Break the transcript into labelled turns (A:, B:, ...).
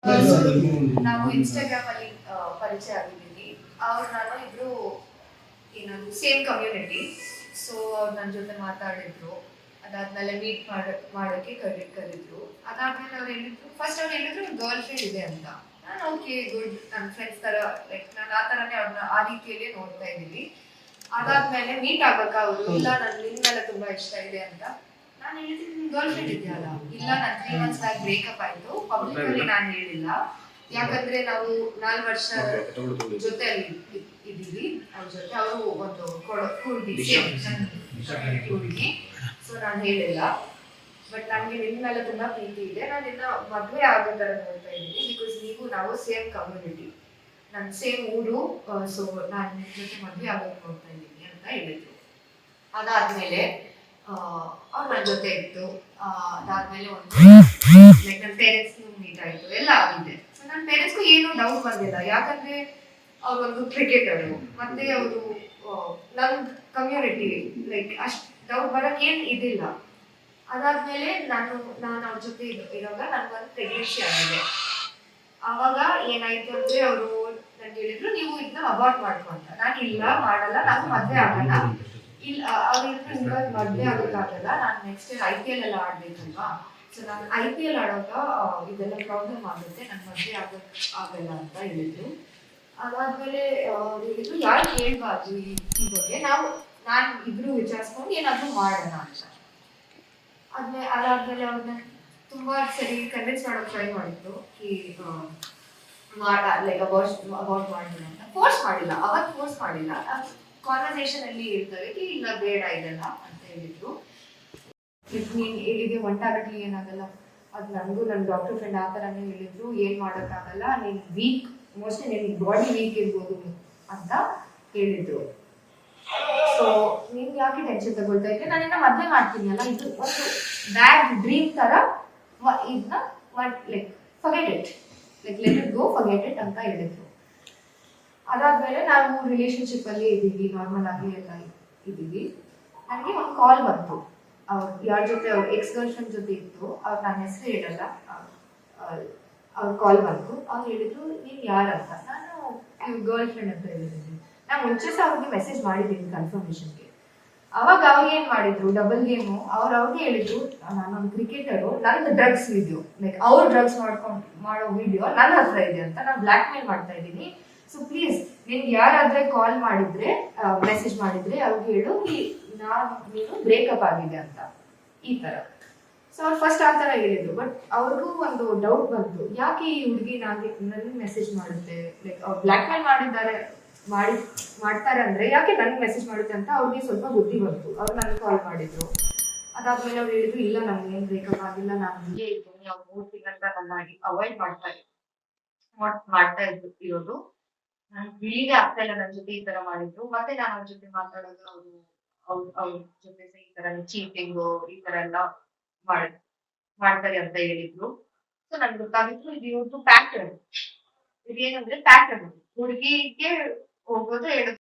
A: So ನಾವು Instagram ಅಲ್ಲಿ ಪರಿಚಯ ಆಗಿದ್ದೀವಿ. ಅವ್ರು ನಾನು ಇಬ್ರು ಏನದು ಸೇಮ್ ಕಮ್ಯುನಿಟಿ. ಸೊ ಅವ್ರು ನನ್ನ ಜೊತೆ ಮಾತಾಡಿದ್ರು. ಅದಾದ್ಮೇಲೆ ಮೀಟ್ ಮಾಡೋಕ್ಕೆ ಕರೆದಿದ್ರು. ಅದಾದ್ಮೇಲೆ ಅವ್ರು ಹೇಳಿದ್ರು ಗರ್ಲ್ ಫ್ರೆಂಡ್ ಇದೆ ಅಂತ. ನಾನು ಓಕೆ ಗುಡ್, ನನ್ನ ಫ್ರೆಂಡ್ಸ್ ತರ, ಲೈಕ್ ನಾನು ಆ ಥರನೇ ಅವ್ರನ್ನ ಆ ರೀತಿಯಲ್ಲೇ ನೋಡ್ತಾ ಇದ್ದೀವಿ. ಅದಾದ್ಮೇಲೆ ಮೀಟ್ ಆಗ್ಬೇಕಾ ಅವರು, ಇಲ್ಲ ನನ್ ನಿನ್ ಮೇಲೆ ತುಂಬಾ ಇಷ್ಟ ಇದೆ ಅಂತ. ನಾನು ಹೇಳಿದ್ದೀನಿ ನಿನ್ ಗರ್ಲ್ ಫ್ರೆಂಡ್ ಇದೆಯಲ್ಲ. ಇಲ್ಲ, ನನ್ 3 months ಬ್ಯಾಕ್ ಬ್ರೇಕಪ್ ಆಯ್ತು, ಪಬ್ಲಿಕ್ ಅಲ್ಲಿ ನಾನು ಹೇಳಿಲ್ಲ. ಯಾಕಂದ್ರೆ ನಾವು 4 ವರ್ಷ ಜೊತೆ ಇದ್ದೀವಿ. ಅವ್ರ ಜೊತೆ ಅವರು ಒಂದು ಹುಡುಗಿ, ಹುಡುಗಿ. ಸೊ ನಾನು ಹೇಳಿಲ್ಲ. ಬಟ್ ನನಗೆ ನಿನ್ ಮೇಲೆ ತುಂಬಾ ಪ್ರೀತಿ ಇದೆ, ನಾನು ನಿನ್ನ ಮದುವೆ ಆಗೋ ತರ ನೋಡ್ತಾ ಇದ್ದೀನಿ. ಬಿಕಾಸ್ ನಾವು ಸೇಮ್ ಕಮ್ಯುನಿಟಿ, ನನ್ನ ಸೇಮ್ ಊರು. ಸೊ ನಾನು ನಿನ್ನ ಜೊತೆ ಮದುವೆ ಆಗೋಕೆ ನೋಡ್ತಾ ಇದ್ದೀನಿ ಅಂತ ಹೇಳಿದ್ರು. ಅದಾದ್ಮೇಲೆ ಅವ್ರು ನನ್ನ ಜೊತೆ ಇತ್ತು. ಅದಾದ್ಮೇಲೆ ಒಂದು ಲೈಕ್ ನನ್ನ ಪೇರೆಂಟ್ಸ್ ಮೀಟ್ ಆಯ್ತು, ಎಲ್ಲ ಆಗಿದೆ. ಸೊ ನನ್ನ ಪೇರೆಂಟ್ಸ್ಗೂ ಏನು ಡೌಟ್ ಬಂದಿಲ್ಲ. ಯಾಕಂದ್ರೆ ಅವ್ರೊಂದು ಕ್ರಿಕೆಟರು, ಮತ್ತೆ ಅವರು ನನ್ನ ಕಮ್ಯುನಿಟಿ, ಲೈಕ್ ಅಷ್ಟು ಡೌಟ್ ಬರೋಕೆ ಏನು ಇದಿಲ್ಲ. ಅದಾದ್ಮೇಲೆ ನಾನು ಅವ್ರ ಜೊತೆ ಇರುವಾಗ ನನ್ಗೊಂದು ಪ್ರೆಗ್ನೆನ್ಸಿ ಆಗಿದೆ. ಆವಾಗ ಏನಾಯ್ತು ಅಂದ್ರೆ ಅವರು ನನ್ಗೆ ಹೇಳಿದ್ರು, ನೀವು ಇದನ್ನ ಅವಾಯ್ಡ್ ಮಾಡ್ಕೊಂತ. ನಾನು ಇಲ್ಲ, ಮಾಡಲ್ಲ, ನಾನು ಮದ್ವೆ ಆಗಲ್ಲ. ಇಲ್ಲ, ಅವ್ರಿದ್ರು ಇವಾಗ ಮದ್ವೆ ಆಗೋಕ್ಕಾಗಲ್ಲ, ನಾನು ನೆಕ್ಸ್ಟ್ IPL ಎಲ್ಲ ಆಡ್ಬೇಕಲ್ವಾ. ಸೊ ನಾನು IPL ಆಡೋವಾಗ ಇದೆಲ್ಲ ಪ್ರಾಬ್ಲಮ್ ಆಗುತ್ತೆ, ನಾನು ಮದ್ವೆ ಆಗಲ್ಲ ಅಂತ ಹೇಳಿದ್ರು. ಅದಾದ್ಮೇಲೆ ಅವ್ರು ಹೇಳಿದ್ರು, ಯಾರು ಹೇಳ್ಬಾರ್ದು ಈ ಬಗ್ಗೆ, ನಾನು ಇಬ್ರು ವಿಚಾರಿಸ್ಕೊಂಡು ಏನಾದ್ರು ಮಾಡೋಣ ಅಂತ. ಅದಾದ್ಮೇಲೆ ಅವ್ರನ್ನ ತುಂಬಾ ಸರಿ ಕನ್ವಿನ್ಸ್ ಮಾಡೋಕೆ ಟ್ರೈ ಮಾಡಿದ್ರು. ಲೈಕ್ ಅಬೌಟ್ ಮಾಡಿಲ್ಲ ಅಂತ ಫೋರ್ಸ್ ಮಾಡಿಲ್ಲ, ಅವತ್ತು ಫೋರ್ಸ್ ಮಾಡಿಲ್ಲ. ಕಾನ್ವರ್ಸೇಷನ್ ಅಲ್ಲಿ ಇರ್ತವೆ, ಇಲ್ಲ ಬೇಡ ಇದೆಲ್ಲ ಅಂತ ಹೇಳಿದ್ರು. ನೀನ್ ಒಂಟಾಗಟ್ಲಿ ಏನಾಗಲ್ಲ, ಅದು ನನಗೂ ನನ್ನ ಡಾಕ್ಟರ್ ಫ್ರೆಂಡ್ ಆ ಥರನೇ ಹೇಳಿದ್ರು, ಏನ್ ಮಾಡೋಕ್ಕಾಗಲ್ಲ, ನೀನ್ ವೀಕ್, ಮೋಸ್ಟ್ಲಿ ನಿನ್ ಬಾಡಿ ವೀಕ್ ಇರ್ಬೋದು ಅಂತ ಹೇಳಿದ್ರು. ಸೊ ನೀನ್ ಯಾಕೆ ಟೆನ್ಷನ್ ತಗೊಳ್ತಾ ಇದ್ದೆ, ನಾನಿನ್ನ ಮದ್ವೆ ಮಾಡ್ತೀನಿ ಅಲ್ಲ, ಇದು ಒಂದು ಬ್ಯಾಡ್ ಡ್ರೀಮ್ ತರ, ಇದನ್ನ like forget it, like let it go, forget it ಅಂತ ಹೇಳಿದ್ರು. ಅದಾದ್ಮೇಲೆ ನಾವು ರಿಲೇಶನ್ಶಿಪ್ ಅಲ್ಲಿ ಇದ್ದೀವಿ, ನಾರ್ಮಲ್ ಆಗಿ ಎಲ್ಲ ಇದ್ದೀವಿ. ನನಗೆ ಒಂದು ಕಾಲ್ ಬಂತು, ಯಾರ ಜೊತೆ, ಅವ್ರ ಎಕ್ಸ್ ಗರ್ಲ್ ಫ್ರೆಂಡ್ ಜೊತೆ ಇತ್ತು. ಅವ್ರು ನನ್ನ ಹೆಸರು ಹೇಳಲ್ಲ, ಅವ್ರ ಕಾಲ್ ಬಂತು. ಅವ್ರು ಹೇಳಿದ್ರು, ನೀನ್ ಯಾರಂತ. ನಾನು ಗರ್ಲ್ ಫ್ರೆಂಡ್ ಅಂತ ಹೇಳಿದ್ದೀನಿ. ನಾನು ಮುಂಚೆ ಸಹ ಅವ್ರಿಗೆ ಮೆಸೇಜ್ ಮಾಡಿದ್ದೀನಿ ಕನ್ಫರ್ಮೇಶನ್ಗೆ. ಅವಾಗ ಅವ್ರು ಏನ್ ಮಾಡಿದ್ರು, ಡಬಲ್ ಗೇಮು. ಅವ್ರಿಗೆ ಹೇಳಿದ್ರು, ನಾನೊಂದು ಕ್ರಿಕೆಟರು, ನಂದು ಡ್ರಗ್ಸ್ ವಿಡಿಯೋ, ಲೈಕ್ ಅವ್ರು ಡ್ರಗ್ಸ್ ಮಾಡೋ ವಿಡಿಯೋ ನನ್ನ ಹತ್ರ ಇದೆ ಅಂತ, ನಾನು ಬ್ಲ್ಯಾಕ್ ಮೇಲ್ ಮಾಡ್ತಾ ಇದ್ದೀನಿ. ಸೊ ಪ್ಲೀಸ್, ನಿನ್ಗೆ ಯಾರಾದ್ರೆ ಕಾಲ್ ಮಾಡಿದ್ರೆ, ಮೆಸೇಜ್ ಮಾಡಿದ್ರೆ ಅವ್ರಿಗೆ ಹೇಳು, ನೀನು ಬ್ರೇಕಪ್ ಆಗಿದೆ ಅಂತ, ಈ ತರ. ಸೊ ಅವ್ರು ಫಸ್ಟ್ ಆ ತರ ಹೇಳಿದ್ರು. ಬಟ್ ಅವ್ರಿಗೂ ಒಂದು ಡೌಟ್ ಬಂತು, ಯಾಕೆ ಈ ಹುಡುಗಿ ನನ್ಗೆ ಮೆಸೇಜ್ ಮಾಡುತ್ತೆ, ಲೈಕ್ ಅವ್ರು ಬ್ಲ್ಯಾಕ್ ಮೇಲ್ ಮಾಡ್ತಾರೆ ಅಂದ್ರೆ ಯಾಕೆ ನನ್ಗೆ ಮೆಸೇಜ್ ಮಾಡುತ್ತೆ ಅಂತ ಅವ್ರಿಗೆ ಸ್ವಲ್ಪ ಬುದ್ಧಿ ಬಂತು. ಅವ್ರು ನನ್ಗೆ ಕಾಲ್ ಮಾಡಿದ್ರು. ಅದಾದ್ಮೇಲೆ ಅವ್ರು ಹೇಳಿದ್ರು, ಇಲ್ಲ ನನ್ಗೆ ಏನ್ ಬ್ರೇಕಪ್ ಆಗಿಲ್ಲ, ನಾನು ಹೀಗೆ ಇದ್ದೀನಿ, ಅವ್ರು 3 ತಿಂಗಳಿಂದ ನನ್ನ ಅವಾಯ್ಡ್ ಮಾಡ್ತಾ ಇರೋದು. ನನ್ ಬಿಳಿಗೆ ಆಗ್ತಾ ಇಲ್ಲ, ನನ್ನ ಜೊತೆ ಈ ತರ ಮಾಡಿದ್ರು. ಮತ್ತೆ ನಾನು ಅವ್ರ ಜೊತೆ ಮಾತಾಡೋದು, ಅವ್ರ ಜೊತೆ ಈ ತರ ಚೀಟಿಂಗು ಈ ತರ ಎಲ್ಲ ಮಾಡ್ತಾರೆ ಅಂತ ಹೇಳಿದ್ರು. ಸೊ ನನ್ಗೆ ಗೊತ್ತಾಗಿತ್ತು, ಇದು ಇವ್ರದ್ದು ಪ್ಯಾಟರ್ನ್. ಇದೇನಂದ್ರೆ ಪ್ಯಾಟರ್ನ್, ಹುಡುಗಿಗೆ ಹೋಗೋದು, ಹೇಳೋದು,